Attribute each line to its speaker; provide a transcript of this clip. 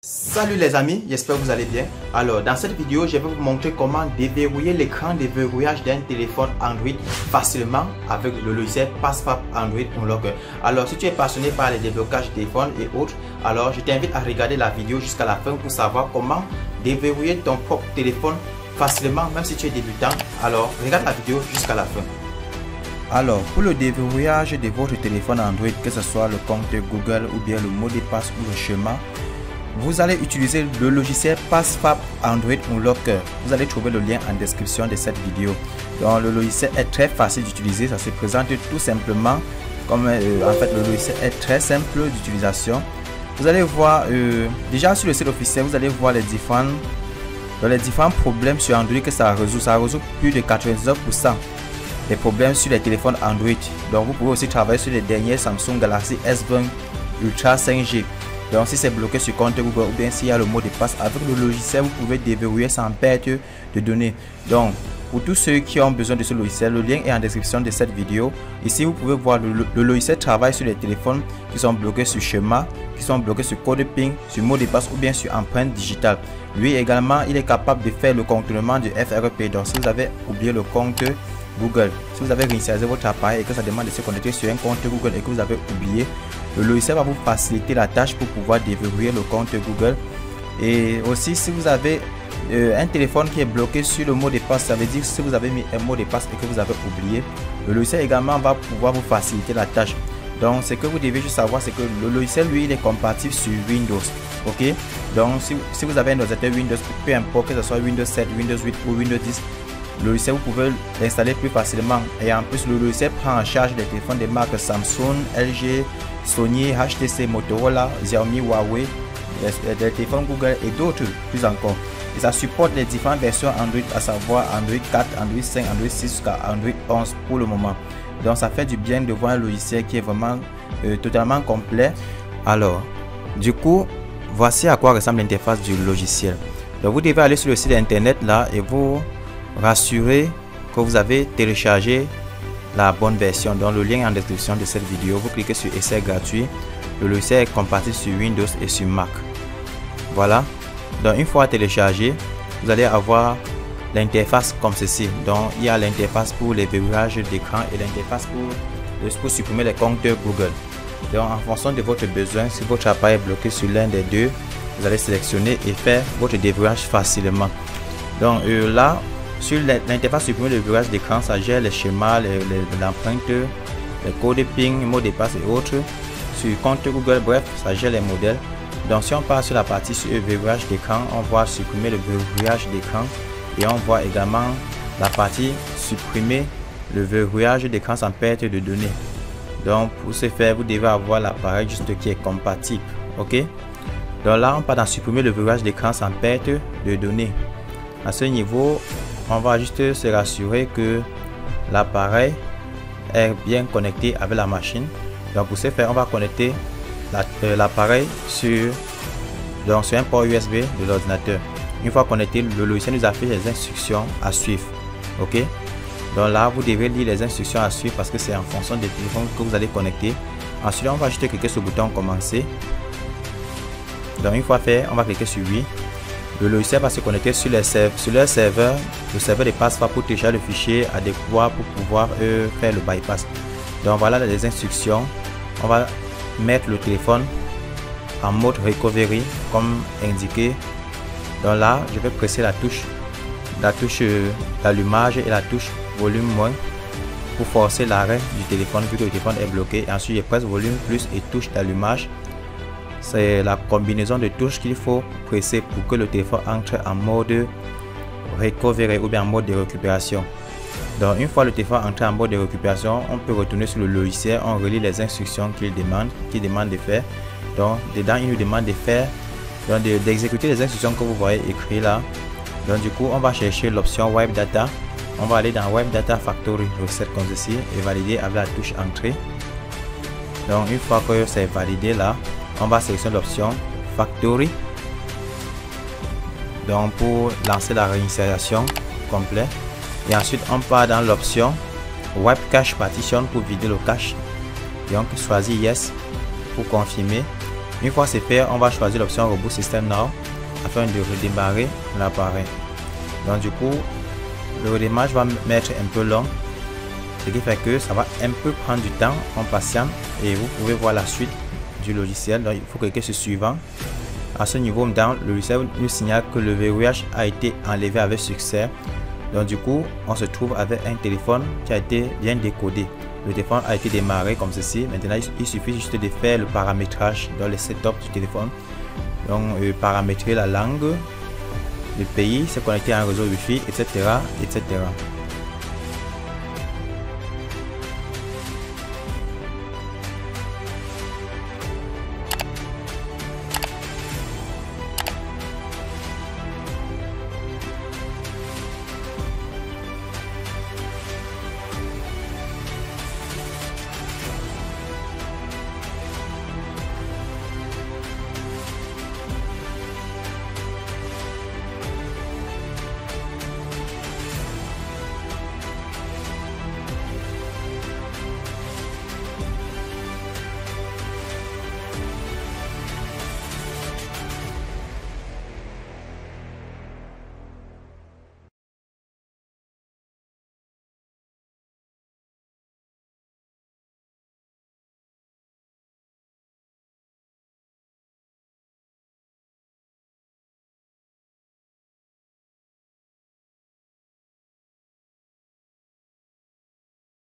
Speaker 1: Salut les amis, j'espère que vous allez bien. Alors dans cette vidéo, je vais vous montrer comment déverrouiller l'écran de verrouillage d'un téléphone Android facilement avec le logiciel PassFab Android Unlocker. Alors si tu es passionné par les déblocages de téléphone et autres, alors je t'invite à regarder la vidéo jusqu'à la fin pour savoir comment déverrouiller ton propre téléphone facilement même si tu es débutant. Alors regarde la vidéo jusqu'à la fin. Alors, pour le déverrouillage de votre téléphone Android, que ce soit le compte Google ou bien le mot de passe ou le schéma, vous allez utiliser le logiciel PassFab Android Unlocker. Vous allez trouver le lien en description de cette vidéo. Donc, le logiciel est très facile d'utiliser. Ça se présente tout simplement comme en fait le logiciel est très simple d'utilisation. Vous allez voir déjà sur le site officiel, vous allez voir les différents problèmes sur Android que ça résout. Ça résout plus de 99% des problèmes sur les téléphones Android. Donc, vous pouvez aussi travailler sur les derniers Samsung Galaxy S20 Ultra 5G. Donc si c'est bloqué sur compte Google ou bien s'il y a le mot de passe, avec le logiciel vous pouvez déverrouiller sans perte de données. Donc pour tous ceux qui ont besoin de ce logiciel, le lien est en description de cette vidéo. Ici vous pouvez voir le logiciel travaille sur les téléphones qui sont bloqués sur schéma, qui sont bloqués sur code PIN, sur mot de passe ou bien sur empreinte digitale. Lui également il est capable de faire le contournement du FRP. Donc si vous avez oublié le compte Google, si vous avez réinitialisé votre appareil et que ça demande de se connecter sur un compte Google et que vous avez oublié, le logiciel va vous faciliter la tâche pour pouvoir déverrouiller le compte Google. Et aussi si vous avez un téléphone qui est bloqué sur le mot de passe, ça veut dire que si vous avez mis un mot de passe et que vous avez oublié, le logiciel également va pouvoir vous faciliter la tâche. Donc ce que vous devez juste savoir, c'est que le logiciel lui il est compatible sur Windows. Ok, donc si vous avez un ordinateur Windows, peu importe que ce soit Windows 7, Windows 8 ou Windows 10, le logiciel vous pouvez l'installer plus facilement. Et en plus le logiciel prend en charge les téléphones des marques Samsung, LG, Sony, HTC, Motorola, Xiaomi, Huawei, les téléphones Google et d'autres plus encore. Et ça supporte les différentes versions Android, à savoir Android 4, Android 5, Android 6 jusqu'à Android 11 pour le moment. Donc ça fait du bien de voir un logiciel qui est vraiment totalement complet. Alors du coup, voici à quoi ressemble l'interface du logiciel. Donc vous devez aller sur le site internet là et vous rassurer que vous avez téléchargé la bonne version. Dans le lien en description de cette vidéo, vous cliquez sur essai gratuit. Le logiciel est compatible sur Windows et sur Mac. Voilà. Donc une fois téléchargé, vous allez avoir l'interface comme ceci. Donc il y a l'interface pour les verrouillages d'écran et l'interface pour supprimer les comptes Google. Donc en fonction de votre besoin, si votre appareil est bloqué sur l'un des deux, vous allez sélectionner et faire votre déverrouillage facilement. Donc là, sur l'interface supprimer le verrouillage d'écran, ça gère les schémas, l'empreinte, les codes PIN, mots de passe et autres. Sur compte Google, bref, ça gère les modèles. Donc si on part sur la partie sur le verrouillage d'écran, on voit supprimer le verrouillage d'écran et on voit également la partie supprimer le verrouillage d'écran sans perte de données. Donc pour ce faire, vous devez avoir l'appareil juste qui est compatible. Ok. Donc là, on part dans supprimer le verrouillage d'écran sans perte de données. À ce niveau, on va juste se rassurer que l'appareil est bien connecté avec la machine. Donc pour ce faire, on va connecter l'appareil sur un port USB de l'ordinateur. Une fois connecté, le logiciel nous affiche les instructions à suivre. Ok, donc là vous devez lire les instructions à suivre parce que c'est en fonction des téléphones que vous allez connecter. Ensuite on va juste cliquer sur le bouton commencer. Donc une fois fait, on va cliquer sur oui. Le logiciel va se connecter sur leur serveur, le serveur de PassFab pour télécharger le fichier adéquat pour pouvoir faire le bypass. Donc voilà les instructions. On va mettre le téléphone en mode recovery comme indiqué. Donc là, je vais presser la touche d'allumage et la touche volume moins pour forcer l'arrêt du téléphone vu que le téléphone est bloqué. Et ensuite, je presse volume plus et touche d'allumage. C'est la combinaison de touches qu'il faut presser pour que le téléphone entre en mode recovery ou bien en mode de récupération. Donc une fois le téléphone entré en mode de récupération, on peut retourner sur le logiciel, on relit les instructions qu'il demande de faire. Donc dedans il nous demande de faire, d'exécuter les instructions que vous voyez écrites là. Donc du coup on va chercher l'option Web Data. On va aller dans Web Data Factory recette comme ceci et valider avec la touche entrée. Donc une fois que c'est validé là, on va sélectionner l'option Factory. Donc pour lancer la réinitialisation complète. Et ensuite on part dans l'option Web Cache Partition pour vider le cache. Donc choisis Yes pour confirmer. Une fois c'est fait, on va choisir l'option Reboot System Now afin de redémarrer l'appareil. Donc du coup, le redémarrage va mettre un peu long, ce qui fait que ça va un peu prendre du temps. On patiente et vous pouvez voir la suite du logiciel. Donc il faut cliquer sur suivant. À ce niveau, le logiciel nous signale que le verrouillage a été enlevé avec succès. Donc du coup, on se trouve avec un téléphone qui a été bien décodé. Le téléphone a été démarré comme ceci. Maintenant, il suffit juste de faire le paramétrage dans le setup du téléphone. Donc paramétrer la langue, le pays, se connecter à un réseau Wi-Fi, etc., etc.